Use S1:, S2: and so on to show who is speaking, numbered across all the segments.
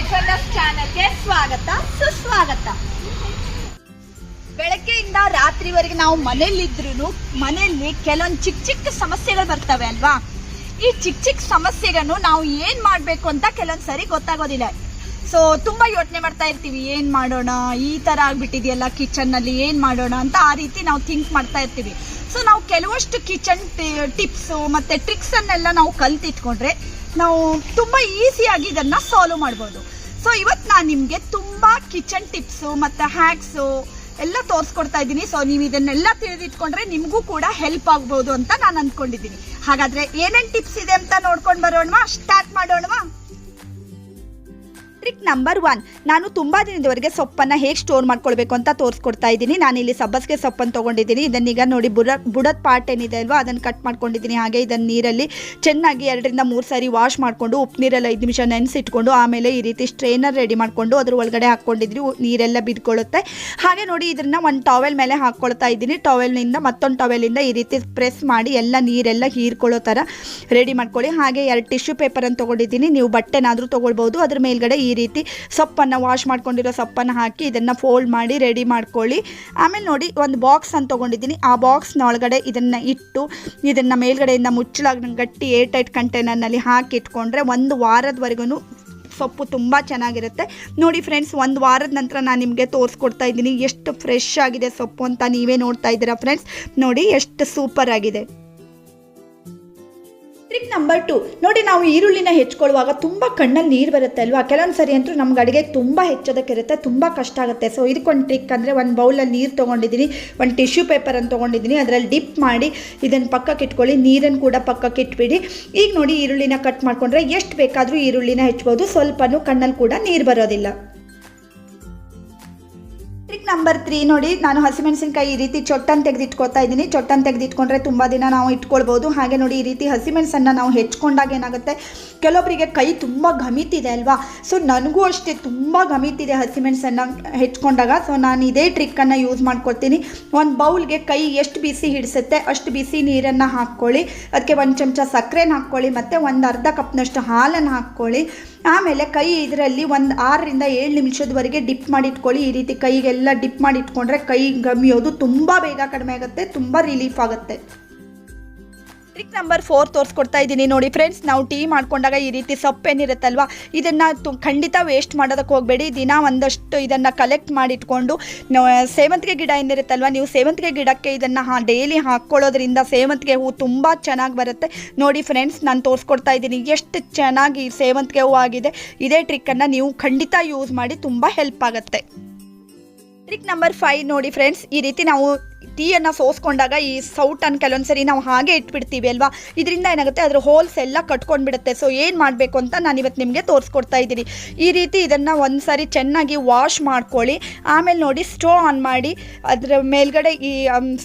S1: ಥೆವೆಗವೊಂಡರ್ಸ್ ಚಾನೆಲ್ಗೆ ಸ್ವಾಗತ ಸುಸ್ವಾಗತ. ಬೆಳಗ್ಗೆಯಿಂದ ರಾತ್ರಿವರೆಗೆ ನಾವು ಮನೆಯಲ್ಲಿದ್ರೂ ಮನೆಯಲ್ಲಿ ಕೆಲವೊಂದು ಚಿಕ್ಕ ಸಮಸ್ಯೆಗಳು ಬರ್ತವೆ ಅಲ್ವಾ. ಈ ಚಿಕ್ಕ ಸಮಸ್ಯೆಗಳನ್ನು ನಾವು ಏನು ಮಾಡಬೇಕು ಅಂತ ಕೆಲವೊಂದು ಸರಿ ಗೊತ್ತಾಗೋದಿಲ್ಲ. ಸೊ ತುಂಬ ಯೋಚನೆ ಮಾಡ್ತಾ ಇರ್ತೀವಿ, ಏನು ಮಾಡೋಣ, ಈ ಥರ ಆಗಿಬಿಟ್ಟಿದೆಯಲ್ಲ ಕಿಚನ್ನಲ್ಲಿ, ಏನು ಮಾಡೋಣ ಅಂತ ಆ ರೀತಿ ನಾವು ಥಿಂಕ್ ಮಾಡ್ತಾ ಇರ್ತೀವಿ. ಸೊ ನಾವು ಕೆಲವಷ್ಟು ಕಿಚನ್ ಟಿಪ್ಸು ಮತ್ತು ಟ್ರಿಕ್ಸನ್ನೆಲ್ಲ ನಾವು ಕಲ್ತಿಟ್ಕೊಂಡ್ರೆ ನಾವು ತುಂಬ ಈಸಿಯಾಗಿ ಇದನ್ನು ಸಾಲ್ವ್ ಮಾಡ್ಬೋದು. ಸೊ ಇವತ್ತು ನಾನು ನಿಮಗೆ ತುಂಬ ಕಿಚನ್ ಟಿಪ್ಸು ಮತ್ತು ಹ್ಯಾಕ್ಸು ಎಲ್ಲ ತೋರಿಸ್ಕೊಡ್ತಾ ಇದ್ದೀನಿ. ಸೊ ನೀವು ಇದನ್ನೆಲ್ಲ ತಿಳಿದಿಟ್ಕೊಂಡ್ರೆ ನಿಮಗೂ ಕೂಡ ಹೆಲ್ಪ್ ಆಗ್ಬೋದು ಅಂತ ನಾನು ಅಂದ್ಕೊಂಡಿದ್ದೀನಿ. ಹಾಗಾದರೆ ಏನೇನು ಟಿಪ್ಸ್ ಇದೆ ಅಂತ ನೋಡ್ಕೊಂಡು ಬರೋಣವಾ, ಸ್ಟಾರ್ಟ್ ಮಾಡೋಣವಾ. ಟ್ರಿಕ್ ನಂಬರ್ 1, ನಾನು ತುಂಬ ದಿನದವರೆಗೆ ಸೊಪ್ಪನ್ನು ಹೇಗೆ ಸ್ಟೋರ್ ಮಾಡ್ಕೊಳ್ಬೇಕು ಅಂತ ತೋರಿಸ್ಕೊಡ್ತಾ ಇದ್ದೀನಿ. ನಾನಿಲ್ಲಿ ಸಬ್ಬಸಿಗೆ ಸೊಪ್ಪನ್ನು ತೊಗೊಂಡಿದ್ದೀನಿ. ಇದನ್ನೀಗ ನೋಡಿ ಬುಡದ ಪಾರ್ಟ್ ಏನಿದೆ ಅಲ್ವಾ ಅದನ್ನು ಕಟ್ ಮಾಡ್ಕೊಂಡಿದ್ದೀನಿ. ಹಾಗೆ ಇದನ್ನು ನೀರಲ್ಲಿ ಚೆನ್ನಾಗಿ 2 ರಿಂದ 3 ಸಾರಿ ವಾಶ್ ಮಾಡಿಕೊಂಡು ಉಪ್ಪು ನೀರಲ್ಲಿ 5 ನಿಮಿಷ ನೆನೆಸಿಟ್ಕೊಂಡು ಆಮೇಲೆ ಈ ರೀತಿ ಸ್ಟ್ರೈನರ್ ರೆಡಿ ಮಾಡಿಕೊಂಡು ಅದ್ರ ಒಳಗಡೆ ಹಾಕ್ಕೊಂಡಿದ್ರಿ, ನೀರೆಲ್ಲ ಬಿದ್ಕೊಳ್ಳುತ್ತೆ. ಹಾಗೆ ನೋಡಿ ಇದನ್ನು ಒಂದು ಟವೆಲ್ ಮೇಲೆ ಹಾಕ್ಕೊಳ್ತಾ ಇದ್ದೀನಿ. ಟವೆಲ್ನಿಂದ ಮತ್ತೊಂದು ಟವೆಲಿಂದ ಈ ರೀತಿ ಪ್ರೆಸ್ ಮಾಡಿ ಎಲ್ಲ ನೀರೆಲ್ಲ ಹೀರ್ಕೊಳ್ಳೋ ಥರ ರೆಡಿ ಮಾಡ್ಕೊಳ್ಳಿ. ಹಾಗೆ 2 ಟಿಶ್ಯೂ ಪೇಪರನ್ನು ತೊಗೊಂಡಿದ್ದೀನಿ. ನೀವು ಬಟ್ಟೆನಾದರೂ ತೊಗೊಳ್ಬೋದು. ಅದ್ರ ಮೇಲ್ಗಡೆ ಈ ರೀತಿ ಸೊಪ್ಪನ್ನು ವಾಶ್ ಮಾಡ್ಕೊಂಡಿರೋ ಸೊಪ್ಪನ್ನು ಹಾಕಿ ಇದನ್ನು ಫೋಲ್ಡ್ ಮಾಡಿ ರೆಡಿ ಮಾಡ್ಕೊಳ್ಳಿ. ಆಮೇಲೆ ನೋಡಿ ಒಂದು ಬಾಕ್ಸ್ ಅಂತ ತೊಗೊಂಡಿದ್ದೀನಿ. ಆ ಬಾಕ್ಸ್ನ ಒಳಗಡೆ ಇದನ್ನು ಇಟ್ಟು ಇದನ್ನು ಮೇಲ್ಗಡೆಯಿಂದ ಮುಚ್ಚಲಾಗ ಗಟ್ಟಿ ಏರ್ಟೈಟ್ ಕಂಟೈನರ್ನಲ್ಲಿ ಹಾಕಿ ಇಟ್ಕೊಂಡ್ರೆ 1 ವಾರದವರೆಗೂ ಸೊಪ್ಪು ತುಂಬ ಚೆನ್ನಾಗಿರುತ್ತೆ. ನೋಡಿ ಫ್ರೆಂಡ್ಸ್, 1 ವಾರದ ನಂತರ ನಾನು ನಿಮಗೆ ತೋರಿಸ್ಕೊಡ್ತಾ ಇದ್ದೀನಿ ಎಷ್ಟು ಫ್ರೆಶ್ ಆಗಿದೆ ಸೊಪ್ಪು ಅಂತ. ನೀವೇ ನೋಡ್ತಾ ಇದ್ದೀರಾ ಫ್ರೆಂಡ್ಸ್, ನೋಡಿ ಎಷ್ಟು ಸೂಪರ್ ಆಗಿದೆ. ಟ್ರಿಕ್ ನಂಬರ್ 2, ನೋಡಿ ನಾವು ಈರುಳ್ಳಿನ ಹೆಚ್ಕೊಳ್ಳುವಾಗ ತುಂಬ ಕಣ್ಣಲ್ಲಿ ನೀರು ಬರುತ್ತೆ ಅಲ್ವಾ. ಕೆಲವೊಂದು ಸರಿ ಅಂತೂ ನಮ್ಗೆ ಅಡುಗೆ ತುಂಬ ಹೆಚ್ಚೋದಕ್ಕಿರುತ್ತೆ, ತುಂಬ ಕಷ್ಟ ಆಗುತ್ತೆ. ಸೊ ಇದಕ್ಕೊಂದು ಟ್ರಿಕ್ ಅಂದರೆ ಒಂದು ಬೌಲಲ್ಲಿ ನೀರು ತೊಗೊಂಡಿದ್ದೀನಿ, ಒಂದು ಟಿಶ್ಯೂ ಪೇಪರನ್ನು ತೊಗೊಂಡಿದ್ದೀನಿ. ಅದರಲ್ಲಿ ಡಿಪ್ ಮಾಡಿ ಇದನ್ನು ಪಕ್ಕಕ್ಕೆ ಇಟ್ಕೊಳ್ಳಿ, ನೀರನ್ನು ಕೂಡ ಪಕ್ಕಕ್ಕೆ ಇಟ್ಬಿಡಿ. ಈಗ ನೋಡಿ ಈರುಳ್ಳಿನ ಕಟ್ ಮಾಡಿಕೊಂಡ್ರೆ ಎಷ್ಟು ಬೇಕಾದರೂ ಈರುಳ್ಳಿನ ಹೆಚ್ಬೋದು, ಸ್ವಲ್ಪನೂ ಕಣ್ಣಲ್ಲಿ ಕೂಡ ನೀರು ಬರೋದಿಲ್ಲ. ಟ್ರಿಕ್ ನಂಬರ್ 3, ನೋಡಿ ನಾನು ಹಸಿಮೆಣಸಿನಕಾಯಿ ಈ ರೀತಿ ಚೊಟ್ಟನ್ನು ತೆಗೆದಿಟ್ಕೊಳ್ತಾ ಇದ್ದೀನಿ. ಚೊಟ್ಟನ್ನು ತೆಗೆದಿಟ್ಕೊಂಡ್ರೆ ತುಂಬ ದಿನ ನಾವು ಇಟ್ಕೊಳ್ಬೋದು. ಹಾಗೆ ನೋಡಿ ಈ ರೀತಿ ಹಸಿಮೆಣಸನ್ನು ನಾವು ಹೆಚ್ಕೊಂಡಾಗ ಏನಾಗುತ್ತೆ, ಕೆಲವೊಬ್ಬರಿಗೆ ಕೈ ತುಂಬ ಘಮಿತಿದೆ ಅಲ್ವಾ. ಸೊ ನನಗೂ ಅಷ್ಟೇ ತುಂಬ ಘಮಿತಿದೆ ಹಸಿಮೆಣಸನ್ನು ಹೆಚ್ಕೊಂಡಾಗ. ಸೊ ನಾನು ಇದೇ ಟ್ರಿಕ್ಕನ್ನು ಯೂಸ್ ಮಾಡ್ಕೊಳ್ತೀನಿ. ಒಂದು ಬೌಲ್ಗೆ ಕೈ ಎಷ್ಟು ಬಿಸಿ ಹಿಡಿಸುತ್ತೆ ಅಷ್ಟು ಬಿಸಿ ನೀರನ್ನು ಹಾಕ್ಕೊಳ್ಳಿ. ಅದಕ್ಕೆ 1 ಚಮಚ ಸಕ್ಕರೆನ ಹಾಕ್ಕೊಳ್ಳಿ ಮತ್ತು ಒಂದು ಅರ್ಧ ಕಪ್ನಷ್ಟು ಹಾಲನ್ನು ಹಾಕ್ಕೊಳ್ಳಿ. ಆಮೇಲೆ ಕೈ ಇದರಲ್ಲಿ ಒಂದು 6 ರಿಂದ 7 ನಿಮಿಷದವರೆಗೆ ಡಿಪ್ ಮಾಡಿ ಇಟ್ಕೊಳ್ಳಿ. ಈ ರೀತಿ ಕೈಗೆಲ್ಲ ಡಿಪ್ ಮಾಡಿ ಇಟ್ಕೊಂಡ್ರೆ ಕೈ ಗಮಿಯೋದು ತುಂಬ ಬೇಗ ಕಡಿಮೆ ಆಗುತ್ತೆ, ತುಂಬ ರಿಲೀಫ್ ಆಗುತ್ತೆ. ಟ್ರಿಕ್ ನಂಬರ್ 4 ತೋರಿಸ್ಕೊಡ್ತಾ ಇದ್ದೀನಿ. ನೋಡಿ ಫ್ರೆಂಡ್ಸ್, ನಾವು ಟೀ ಮಾಡ್ಕೊಂಡಾಗ ಈ ರೀತಿ ಸೊಪ್ಪೇನಿರುತ್ತಲ್ವ ಇದನ್ನು ಖಂಡಿತ ವೇಸ್ಟ್ ಮಾಡೋದಕ್ಕೆ ಹೋಗಬೇಡಿ. ದಿನ ಒಂದಷ್ಟು ಇದನ್ನು ಕಲೆಕ್ಟ್ ಮಾಡಿಟ್ಕೊಂಡು ಸೇವಂತಿಗೆ ಗಿಡ ಏನಿರುತ್ತಲ್ವ, ನೀವು ಸೇವಂತಿಗೆ ಗಿಡಕ್ಕೆ ಇದನ್ನು ಡೈಲಿ ಹಾಕ್ಕೊಳ್ಳೋದ್ರಿಂದ ಸೇವಂತಿಗೆ ಹೂವು ತುಂಬ ಚೆನ್ನಾಗಿ ಬರುತ್ತೆ. ನೋಡಿ ಫ್ರೆಂಡ್ಸ್, ನಾನು ತೋರಿಸ್ಕೊಡ್ತಾ ಇದ್ದೀನಿ ಎಷ್ಟು ಚೆನ್ನಾಗಿ ಸೇವಂತಿಗೆ ಹೂವು ಆಗಿದೆ. ಇದೇ ಟ್ರಿಕ್ಕನ್ನು ನೀವು ಖಂಡಿತ ಯೂಸ್ ಮಾಡಿ, ತುಂಬ ಹೆಲ್ಪ್ ಆಗುತ್ತೆ. ಟ್ರಿಕ್ ನಂಬರ್ 5, ನೋಡಿ ಫ್ರೆಂಡ್ಸ್, ಈ ರೀತಿ ನಾವು ಟೀಯನ್ನು ಸೋಸ್ಕೊಂಡಾಗ ಈ ಸೌಟನ್ನು ಕೆಲವೊಂದು ಸರಿ ನಾವು ಹಾಗೆ ಇಟ್ಬಿಡ್ತೀವಿ ಅಲ್ವಾ. ಇದರಿಂದ ಏನಾಗುತ್ತೆ, ಅದರ ಹೋಲ್ಸ್ ಎಲ್ಲ ಕಟ್ಕೊಂಡ್ಬಿಡುತ್ತೆ. ಸೊ ಏನು ಮಾಡಬೇಕು ಅಂತ ನಾನು ಇವತ್ತು ನಿಮಗೆ ತೋರಿಸ್ಕೊಡ್ತಾ ಇದ್ದೀನಿ. ಈ ರೀತಿ ಇದನ್ನು ಒಂದು ಸಾರಿ ಚೆನ್ನಾಗಿ ವಾಶ್ ಮಾಡ್ಕೊಳ್ಳಿ. ಆಮೇಲೆ ನೋಡಿ ಸ್ಟವ್ ಆನ್ ಮಾಡಿ ಅದರ ಮೇಲ್ಗಡೆ ಈ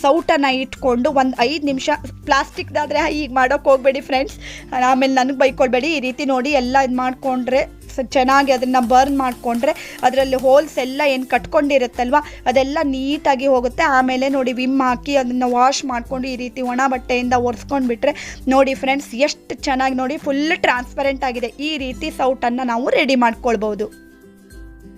S1: ಸೌಟನ್ನು ಇಟ್ಕೊಂಡು ಒಂದು 5 ನಿಮಿಷ, ಪ್ಲಾಸ್ಟಿಕ್ದಾದರೆ ಈಗ ಮಾಡೋಕ್ಕೆ ಹೋಗಬೇಡಿ ಫ್ರೆಂಡ್ಸ್, ಆಮೇಲೆ ನನಗೆ ಬೈಕೊಳ್ಬೇಡಿ. ಈ ರೀತಿ ನೋಡಿ ಎಲ್ಲ ಇದು ಮಾಡಿಕೊಂಡ್ರೆ ಚೆನ್ನಾಗಿ ಅದನ್ನು ಬರ್ನ್ ಮಾಡಿಕೊಂಡ್ರೆ ಅದರಲ್ಲಿ ಹೋಲ್ಸ್ ಎಲ್ಲ ಏನು ಕಟ್ಕೊಂಡಿರುತ್ತಲ್ವ ಅದೆಲ್ಲ ನೀಟಾಗಿ ಹೋಗುತ್ತೆ. ಆಮೇಲೆ ನೋಡಿ ವಿಮ್ ಹಾಕಿ ಅದನ್ನು ವಾಶ್ ಮಾಡಿಕೊಂಡು ಈ ರೀತಿ ಒಣ ಬಟ್ಟೆಯಿಂದ ಒರೆಸ್ಕೊಂಡು ಬಿಟ್ಟರೆ ನೋಡಿ ಫ್ರೆಂಡ್ಸ್ ಎಷ್ಟು ಚೆನ್ನಾಗಿ ನೋಡಿ ಫುಲ್ ಟ್ರಾನ್ಸ್ಪರೆಂಟ್ ಆಗಿದೆ. ಈ ರೀತಿ ಸೌಟನ್ನು ನಾವು ರೆಡಿ ಮಾಡ್ಕೊಳ್ಬೋದು.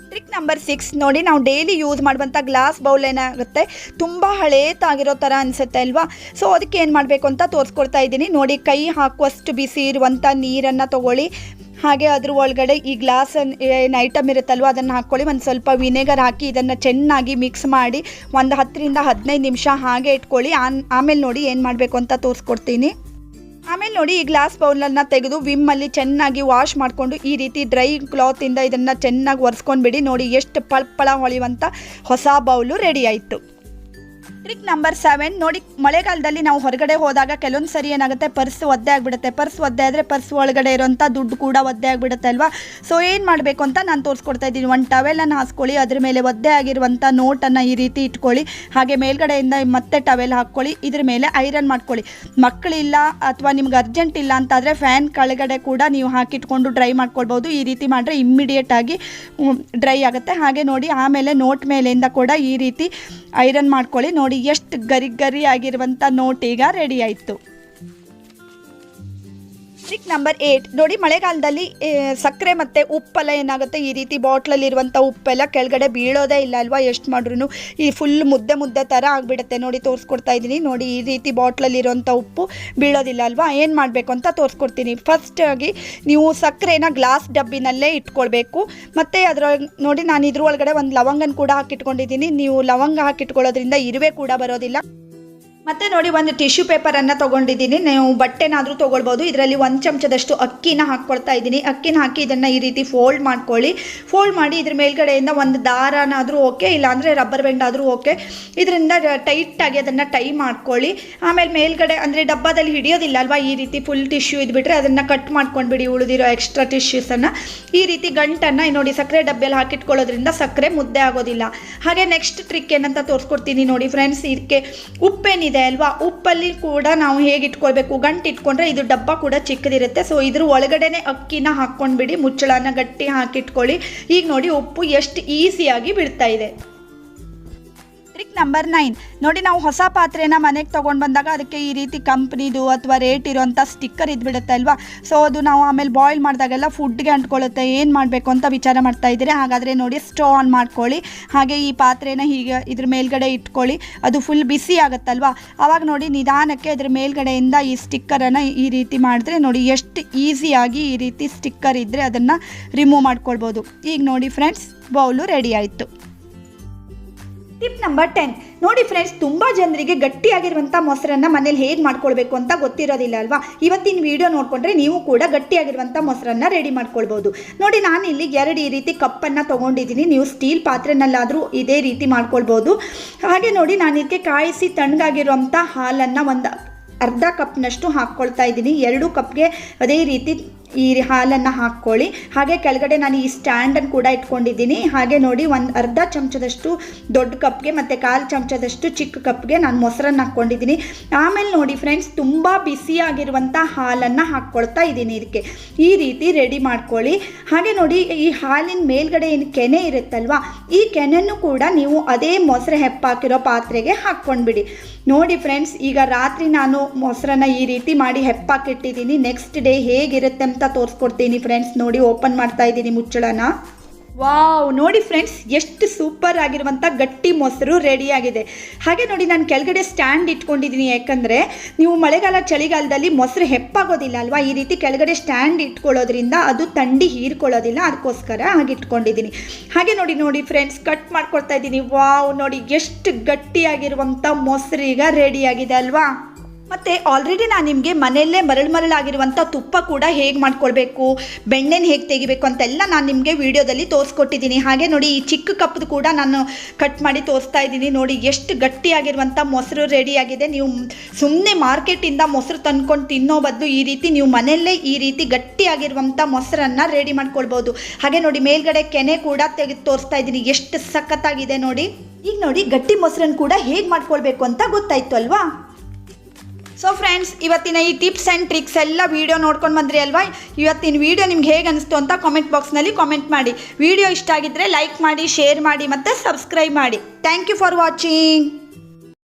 S1: ಟ್ರಿಕ್ ನಂಬರ್ 6, ನೋಡಿ ನಾವು ಡೈಲಿ ಯೂಸ್ ಮಾಡುವಂಥ ಗ್ಲಾಸ್ ಬೌಲ್ ಏನಾಗುತ್ತೆ ತುಂಬ ಹಳೇತಾಗಿರೋ ಥರ ಅನಿಸುತ್ತೆ ಅಲ್ವಾ. ಸೊ ಅದಕ್ಕೆ ಏನು ಮಾಡಬೇಕು ಅಂತ ತೋರಿಸ್ಕೊಡ್ತಾ ಇದ್ದೀನಿ. ನೋಡಿ ಕೈ ಹಾಕುವಷ್ಟು ಬಿಸಿ ಇರುವಂಥ ನೀರನ್ನು ತೊಗೊಳ್ಳಿ. ಹಾಗೆ ಅದ್ರ ಒಳಗಡೆ ಈ ಗ್ಲಾಸ್ ಏನು ಐಟಮ್ ಇರುತ್ತಲ್ವ ಅದನ್ನು ಹಾಕ್ಕೊಳ್ಳಿ. ಒಂದು ಸ್ವಲ್ಪ ವಿನೆಗರ್ ಹಾಕಿ ಇದನ್ನು ಚೆನ್ನಾಗಿ ಮಿಕ್ಸ್ ಮಾಡಿ ಒಂದು 10 ರಿಂದ 15 ನಿಮಿಷ ಹಾಗೆ ಇಟ್ಕೊಳ್ಳಿ. ಆಮೇಲೆ ನೋಡಿ ಏನು ಮಾಡಬೇಕು ಅಂತ ತೋರಿಸ್ಕೊಡ್ತೀನಿ. ಆಮೇಲೆ ನೋಡಿ ಈ ಗ್ಲಾಸ್ ಬೌಲನ್ನು ತೆಗೆದು ವಿಮ್ಮಲ್ಲಿ ಚೆನ್ನಾಗಿ ವಾಶ್ ಮಾಡಿಕೊಂಡು ಈ ರೀತಿ ಡ್ರೈ ಕ್ಲಾತಿಂದ ಇದನ್ನು ಚೆನ್ನಾಗಿ ಒರೆಸ್ಕೊಂಡ್ಬಿಡಿ. ನೋಡಿ ಎಷ್ಟು ಪಳ ಹೊಳೆಯುವಂಥ ಹೊಸ ಬೌಲು ರೆಡಿ ಆಯಿತು. ಟ್ರಿಕ್ ನಂಬರ್ 7, ನೋಡಿ ಮಳೆಗಾಲದಲ್ಲಿ ನಾವು ಹೊರಗಡೆ ಹೋದಾಗ ಕೆಲವೊಂದು ಸರಿ ಏನಾಗುತ್ತೆ, ಪರ್ಸ್ ಒದ್ದೆ ಆಗಿಬಿಡುತ್ತೆ. ಪರ್ಸ್ ಒದ್ದೆ ಆದರೆ ಪರ್ಸ್ ಒಳಗಡೆ ಇರೋಂಥ ದುಡ್ಡು ಕೂಡ ಒದ್ದೆ ಆಗಿಬಿಡುತ್ತೆ ಅಲ್ವಾ. ಸೊ ಏನು ಮಾಡಬೇಕು ಅಂತ ನಾನು ತೋರಿಸ್ಕೊಡ್ತಾ ಇದ್ದೀನಿ. ಒಂದು ಟವೆಲನ್ನು ಹಾಸ್ಕೊಳ್ಳಿ, ಅದ್ರ ಮೇಲೆ ಒದ್ದೆ ಆಗಿರುವಂಥ ನೋಟನ್ನು ಈ ರೀತಿ ಇಟ್ಕೊಳ್ಳಿ. ಹಾಗೆ ಮೇಲ್ಗಡೆಯಿಂದ ಮತ್ತೆ ಟವೆಲ್ ಹಾಕ್ಕೊಳ್ಳಿ, ಇದ್ರ ಮೇಲೆ ಐರನ್ ಮಾಡ್ಕೊಳ್ಳಿ. ಮಕ್ಕಳಿಲ್ಲ ಅಥವಾ ನಿಮ್ಗೆ ಅರ್ಜೆಂಟ್ ಇಲ್ಲ ಅಂತಾದರೆ ಫ್ಯಾನ್ ಕೆಳಗಡೆ ಕೂಡ ನೀವು ಹಾಕಿಟ್ಕೊಂಡು ಡ್ರೈ ಮಾಡ್ಕೊಳ್ಬೋದು. ಈ ರೀತಿ ಮಾಡಿದ್ರೆ ಇಮ್ಮಿಡಿಯೇಟಾಗಿ ಡ್ರೈ ಆಗುತ್ತೆ. ಹಾಗೆ ನೋಡಿ ಆಮೇಲೆ ನೋಟ್ ಮೇಲಿಂದ ಕೂಡ ಈ ರೀತಿ ಐರನ್ ಮಾಡ್ಕೊಳ್ಳಿ. ನೋಡಿ ಎಷ್ಟು ಗರಿ ಆಗಿರುವಂಥ ನೋಟ್ ಈಗ ರೆಡಿ ಆಯಿತು. ಟ್ರಿಕ್ ನಂಬರ್ 8 ನೋಡಿ, ಮಳೆಗಾಲದಲ್ಲಿ ಸಕ್ಕರೆ ಮತ್ತು ಉಪ್ಪೆಲ್ಲ ಏನಾಗುತ್ತೆ, ಈ ರೀತಿ ಬಾಟ್ಲಲ್ಲಿರುವಂಥ ಉಪ್ಪೆಲ್ಲ ಕೆಳಗಡೆ ಬೀಳೋದೇ ಇಲ್ಲ ಅಲ್ವಾ. ಎಷ್ಟು ಮಾಡ್ರೂ ಈ ಫುಲ್ ಮುದ್ದೆ ಥರ ಆಗಿಬಿಡುತ್ತೆ. ನೋಡಿ ತೋರಿಸ್ಕೊಡ್ತಾ ಇದ್ದೀನಿ. ನೋಡಿ ಈ ರೀತಿ ಬಾಟ್ಲಲ್ಲಿರುವಂಥ ಉಪ್ಪು ಬೀಳೋದಿಲ್ಲ ಅಲ್ವಾ. ಏನು ಮಾಡಬೇಕು ಅಂತ ತೋರಿಸ್ಕೊಡ್ತೀನಿ. ಫಸ್ಟಾಗಿ ನೀವು ಸಕ್ಕರೆನ ಗ್ಲಾಸ್ ಡಬ್ಬಿನಲ್ಲೇ ಇಟ್ಕೊಳ್ಬೇಕು. ಮತ್ತು ಅದರೊಳಗೆ ನೋಡಿ, ನಾನು ಇದ್ರ ಒಳಗಡೆ ಒಂದು ಲವಂಗನ ಕೂಡ ಹಾಕಿಟ್ಕೊಂಡಿದ್ದೀನಿ. ನೀವು ಲವಂಗ ಹಾಕಿಟ್ಕೊಳ್ಳೋದ್ರಿಂದ ಇರುವೆ ಕೂಡ ಬರೋದಿಲ್ಲ. ಮತ್ತು ನೋಡಿ, ಒಂದು ಟಿಶ್ಯೂ ಪೇಪರನ್ನು ತೊಗೊಂಡಿದ್ದೀನಿ. ನೀವು ಬಟ್ಟೆನಾದರೂ ತೊಗೊಳ್ಬೋದು. ಇದರಲ್ಲಿ 1 ಚಮಚದಷ್ಟು ಅಕ್ಕಿನ ಹಾಕ್ಕೊಳ್ತಾ ಇದ್ದೀನಿ. ಅಕ್ಕಿನ ಹಾಕಿ ಇದನ್ನು ಈ ರೀತಿ ಫೋಲ್ಡ್ ಮಾಡ್ಕೊಳ್ಳಿ. ಫೋಲ್ಡ್ ಮಾಡಿ ಇದ್ರ ಮೇಲ್ಗಡೆಯಿಂದ ಒಂದು ದಾರನಾದರೂ ಓಕೆ, ಇಲ್ಲಾಂದರೆ ರಬ್ಬರ್ ಬ್ಯಾಂಡ್ ಆದರೂ ಓಕೆ. ಇದರಿಂದ ಟೈಟಾಗಿ ಅದನ್ನು ಟೈ ಮಾಡ್ಕೊಳ್ಳಿ. ಆಮೇಲೆ ಮೇಲ್ಗಡೆ ಅಂದರೆ ಡಬ್ಬದಲ್ಲಿ ಹಿಡಿಯೋದಿಲ್ಲ ಅಲ್ವಾ, ಈ ರೀತಿ ಫುಲ್ ಟಿಶ್ಯೂ ಇದ್ಬಿಟ್ರೆ ಅದನ್ನು ಕಟ್ ಮಾಡ್ಕೊಂಡ್ಬಿಡಿ, ಉಳಿದಿರೋ ಎಕ್ಸ್ಟ್ರಾ ಟಿಶ್ಯೂಸನ್ನು. ಈ ರೀತಿ ಗಂಟನ್ನು ನೋಡಿ ಸಕ್ಕರೆ ಡಬ್ಬಿಯಲ್ಲಿ ಹಾಕಿಟ್ಕೊಳ್ಳೋದ್ರಿಂದ ಸಕ್ಕರೆ ಮುದ್ದೆ ಆಗೋದಿಲ್ಲ. ಹಾಗೆ ನೆಕ್ಸ್ಟ್ ಟ್ರಿಕ್ ಏನಂತ ತೋರಿಸ್ಕೊಡ್ತೀನಿ ನೋಡಿ ಫ್ರೆಂಡ್ಸ್. ಇದಕ್ಕೆ ಉಪ್ಪೇನಿದೆ ಅಲ್ವಾ, ಉಪ್ಪಲ್ಲಿ ಕೂಡ ನಾವು ಹೇಗೆ ಇಟ್ಕೊಳ್ಬೇಕು, ಗಂಟು ಇಟ್ಕೊಂಡ್ರೆ ಇದು ಡಬ್ಬ ಕೂಡ ಚಿಕ್ಕದಿರುತ್ತೆ. ಸೊ ಇದ್ರ ಒಳಗಡೆನೆ ಅಕ್ಕಿನ ಹಾಕ್ಕೊಂಡ್ಬಿಡಿ, ಮುಚ್ಚಳನ ಗಟ್ಟಿ ಹಾಕಿಟ್ಕೊಳ್ಳಿ. ಈಗ ನೋಡಿ ಉಪ್ಪು ಎಷ್ಟು ಈಸಿಯಾಗಿ ಬಿಡ್ತಾ ಇದೆ. ಟ್ರಿಕ್ ನಂಬರ್ 9 ನೋಡಿ, ನಾವು ಹೊಸ ಪಾತ್ರೆನ ಮನೆಗೆ ತೊಗೊಂಡು ಬಂದಾಗ ಅದಕ್ಕೆ ಈ ರೀತಿ ಕಂಪ್ನಿದು ಅಥವಾ ರೇಟ್ ಇರೋಂಥ ಸ್ಟಿಕ್ಕರ್ ಇದ್ಬಿಡುತ್ತೆ ಅಲ್ವಾ. ಸೊ ಅದು ನಾವು ಆಮೇಲೆ ಬಾಯ್ಲ್ ಮಾಡಿದಾಗೆಲ್ಲ ಫುಡ್ಗೆ ಅಂಟ್ಕೊಳ್ಳುತ್ತೆ. ಏನು ಮಾಡಬೇಕು ಅಂತ ವಿಚಾರ ಮಾಡ್ತಾ ಇದ್ದೀರಿ. ಹಾಗಾದರೆ ನೋಡಿ, ಸ್ಟವ್ ಆನ್ ಮಾಡ್ಕೊಳ್ಳಿ. ಹಾಗೆ ಈ ಪಾತ್ರೆನ ಹೀಗೆ ಇದ್ರ ಮೇಲ್ಗಡೆ ಇಟ್ಕೊಳ್ಳಿ. ಅದು ಫುಲ್ ಬಿಸಿ ಆಗುತ್ತಲ್ವಾ. ಆವಾಗ ನೋಡಿ ನಿಧಾನಕ್ಕೆ ಇದ್ರ ಮೇಲ್ಗಡೆಯಿಂದ ಈ ಸ್ಟಿಕ್ಕರನ್ನು ಈ ರೀತಿ ಮಾಡಿದ್ರೆ ನೋಡಿ ಎಷ್ಟು ಈಸಿಯಾಗಿ ಈ ರೀತಿ ಸ್ಟಿಕ್ಕರ್ ಇದ್ದರೆ ಅದನ್ನು ರಿಮೂವ್ ಮಾಡ್ಕೊಳ್ಬೋದು. ಈಗ ನೋಡಿ ಫ್ರೆಂಡ್ಸ್, ಬೌಲು ರೆಡಿ ಆಯಿತು. ಟಿಪ್ ನಂಬರ್ 10 ನೋಡಿ ಫ್ರೆಂಡ್ಸ್, ತುಂಬ ಜನರಿಗೆ ಗಟ್ಟಿಯಾಗಿರುವಂಥ ಮೊಸರನ್ನು ಮನೇಲಿ ಹೇಗೆ ಮಾಡ್ಕೊಳ್ಬೇಕು ಅಂತ ಗೊತ್ತಿರೋದಿಲ್ಲ ಅಲ್ವಾ. ಇವತ್ತಿನ ವಿಡಿಯೋ ನೋಡಿಕೊಂಡ್ರೆ ನೀವು ಕೂಡ ಗಟ್ಟಿಯಾಗಿರುವಂಥ ಮೊಸರನ್ನು ರೆಡಿ ಮಾಡ್ಕೊಳ್ಬೋದು. ನೋಡಿ, ನಾನು ಇಲ್ಲಿ 2 ಈ ರೀತಿ ಕಪ್ಪನ್ನು ತೊಗೊಂಡಿದ್ದೀನಿ. ನೀವು ಸ್ಟೀಲ್ ಪಾತ್ರೆನಲ್ಲಾದರೂ ಇದೇ ರೀತಿ ಮಾಡ್ಕೊಳ್ಬೋದು. ಹಾಗೆ ನೋಡಿ, ನಾನು ಇದಕ್ಕೆ ಕಾಯಿಸಿ ತಣ್ಣಗಾಗಿರುವಂಥ ಹಾಲನ್ನು ಒಂದು ಅರ್ಧ ಕಪ್ನಷ್ಟು ಹಾಕ್ಕೊಳ್ತಾ ಇದ್ದೀನಿ. 2 ಕಪ್ಗೆ ಅದೇ ರೀತಿ ಈ ಹಾಲನ್ನು ಹಾಕ್ಕೊಳ್ಳಿ. ಹಾಗೆ ಕೆಳಗಡೆ ನಾನು ಈ ಸ್ಟ್ಯಾಂಡನ್ನು ಕೂಡ ಇಟ್ಕೊಂಡಿದ್ದೀನಿ. ಹಾಗೆ ನೋಡಿ, ಒಂದು ಅರ್ಧ ಚಮಚದಷ್ಟು ದೊಡ್ಡ ಕಪ್ಗೆ ಮತ್ತು 1/4 ಚಮಚದಷ್ಟು ಚಿಕ್ಕ ಕಪ್ಗೆ ನಾನು ಮೊಸರನ್ನು ಹಾಕ್ಕೊಂಡಿದ್ದೀನಿ. ಆಮೇಲೆ ನೋಡಿ ಫ್ರೆಂಡ್ಸ್, ತುಂಬ ಬಿಸಿಯಾಗಿರುವಂಥ ಹಾಲನ್ನು ಹಾಕ್ಕೊಳ್ತಾ ಇದ್ದೀನಿ. ಇದಕ್ಕೆ ಈ ರೀತಿ ರೆಡಿ ಮಾಡ್ಕೊಳ್ಳಿ. ಹಾಗೆ ನೋಡಿ, ಈ ಹಾಲಿನ ಮೇಲ್ಗಡೆ ಏನು ಕೆನೆ ಇರುತ್ತಲ್ವ, ಈ ಕೆನೆಯನ್ನು ಕೂಡ ನೀವು ಅದೇ ಮೊಸರು ಹೆಪ್ಪಾಕಿರೋ ಪಾತ್ರೆಗೆ ಹಾಕ್ಕೊಂಡ್ಬಿಡಿ. ನೋಡಿ ಫ್ರೆಂಡ್ಸ್, ಈಗ ರಾತ್ರಿ ನಾನು ಮೊಸರನ್ನು ಈ ರೀತಿ ಮಾಡಿ ಹೆಪ್ಪಾಕಿಟ್ಟಿದ್ದೀನಿ. ನೆಕ್ಸ್ಟ್ ಡೇ ಹೇಗಿರುತ್ತೆ ಅಂತ ತೋರಿಸ್ಕೊಡ್ತೀನಿ ಫ್ರೆಂಡ್ಸ್. ನೋಡಿ, ಓಪನ್ ಮಾಡ್ತಾ ಇದ್ದೀನಿ ಮುಚ್ಚಳನ. ವಾವ್, ನೋಡಿ ಫ್ರೆಂಡ್ಸ್, ಎಷ್ಟು ಸೂಪರ್ ಆಗಿರುವಂಥ ಗಟ್ಟಿ ಮೊಸರು ರೆಡಿಯಾಗಿದೆ. ಹಾಗೆ ನೋಡಿ, ನಾನು ಕೆಳಗಡೆ ಸ್ಟ್ಯಾಂಡ್ ಇಟ್ಕೊಂಡಿದ್ದೀನಿ. ಯಾಕಂದರೆ ನೀವು ಮಳೆಗಾಲ ಚಳಿಗಾಲದಲ್ಲಿ ಮೊಸರು ಹೆಪ್ಪಾಗೋದಿಲ್ಲ ಅಲ್ವಾ. ಈ ರೀತಿ ಕೆಳಗಡೆ ಸ್ಟ್ಯಾಂಡ್ ಇಟ್ಕೊಳ್ಳೋದ್ರಿಂದ ಅದು ಥಂಡಿ ಹೀರ್ಕೊಳ್ಳೋದಿಲ್ಲ, ಅದಕ್ಕೋಸ್ಕರ ಹಾಗೆ ಇಟ್ಕೊಂಡಿದ್ದೀನಿ. ಹಾಗೆ ನೋಡಿ ಫ್ರೆಂಡ್ಸ್, ಕಟ್ ಮಾಡ್ಕೊಳ್ತಾ ಇದ್ದೀನಿ. ವಾವ್, ನೋಡಿ ಎಷ್ಟು ಗಟ್ಟಿಯಾಗಿರುವಂಥ ಮೊಸರು ಈಗ ರೆಡಿಯಾಗಿದೆ ಅಲ್ವಾ. ಮತ್ತು ಆಲ್ರೆಡಿ ನಾನು ನಿಮಗೆ ಮನೆಯಲ್ಲೇ ಮರಳಾಗಿರುವಂಥ ತುಪ್ಪ ಕೂಡ ಹೇಗೆ ಮಾಡ್ಕೊಳ್ಬೇಕು, ಬೆಣ್ಣೆನ ಹೇಗೆ ತೆಗಿಬೇಕು ಅಂತೆಲ್ಲ ನಾನು ನಿಮಗೆ ವಿಡಿಯೋದಲ್ಲಿ ತೋರಿಸ್ಕೊಟ್ಟಿದ್ದೀನಿ. ಹಾಗೆ ನೋಡಿ, ಈ ಚಿಕ್ಕ ಕಪ್ದು ಕೂಡ ನಾನು ಕಟ್ ಮಾಡಿ ತೋರಿಸ್ತಾ ಇದ್ದೀನಿ. ನೋಡಿ ಎಷ್ಟು ಗಟ್ಟಿಯಾಗಿರುವಂಥ ಮೊಸರು ರೆಡಿಯಾಗಿದೆ. ನೀವು ಸುಮ್ಮನೆ ಮಾರ್ಕೆಟಿಂದ ಮೊಸರು ತಂದ್ಕೊಂಡು ತಿನ್ನೋ ಬದಲು ಈ ರೀತಿ ನೀವು ಮನೆಯಲ್ಲೇ ಈ ರೀತಿ ಗಟ್ಟಿಯಾಗಿರುವಂಥ ಮೊಸರನ್ನು ರೆಡಿ ಮಾಡ್ಕೊಳ್ಬೋದು. ಹಾಗೆ ನೋಡಿ, ಮೇಲ್ಗಡೆ ಕೆನೆ ಕೂಡ ತೆಗೆದು ತೋರಿಸ್ತಾ ಇದ್ದೀನಿ. ಎಷ್ಟು ಸಖತ್ತಾಗಿದೆ ನೋಡಿ. ಈಗ ನೋಡಿ, ಗಟ್ಟಿ ಮೊಸರನ್ನು ಕೂಡ ಹೇಗೆ ಮಾಡ್ಕೊಳ್ಬೇಕು ಅಂತ ಗೊತ್ತಾಯಿತು ಅಲ್ವಾ. ಸೊ ಫ್ರೆಂಡ್ಸ್, ಇವತ್ತಿನ ಈ ಟಿಪ್ಸ್ ಆ್ಯಂಡ್ ಟ್ರಿಕ್ಸ್ ಎಲ್ಲ ವೀಡಿಯೋ ನೋಡ್ಕೊಂಡು ಬಂದ್ರಿ ಅಲ್ವಾ. ಇವತ್ತಿನ ವೀಡಿಯೋ ನಿಮ್ಗೆ ಹೇಗೆ ಅನಿಸ್ತು ಅಂತ ಕಾಮೆಂಟ್ ಬಾಕ್ಸ್ನಲ್ಲಿ ಕಾಮೆಂಟ್ ಮಾಡಿ. ವಿಡಿಯೋ ಇಷ್ಟ ಆಗಿದ್ದರೆ ಲೈಕ್ ಮಾಡಿ, ಶೇರ್ ಮಾಡಿ ಮತ್ತು ಸಬ್ಸ್ಕ್ರೈಬ್ ಮಾಡಿ. Thank you for watching.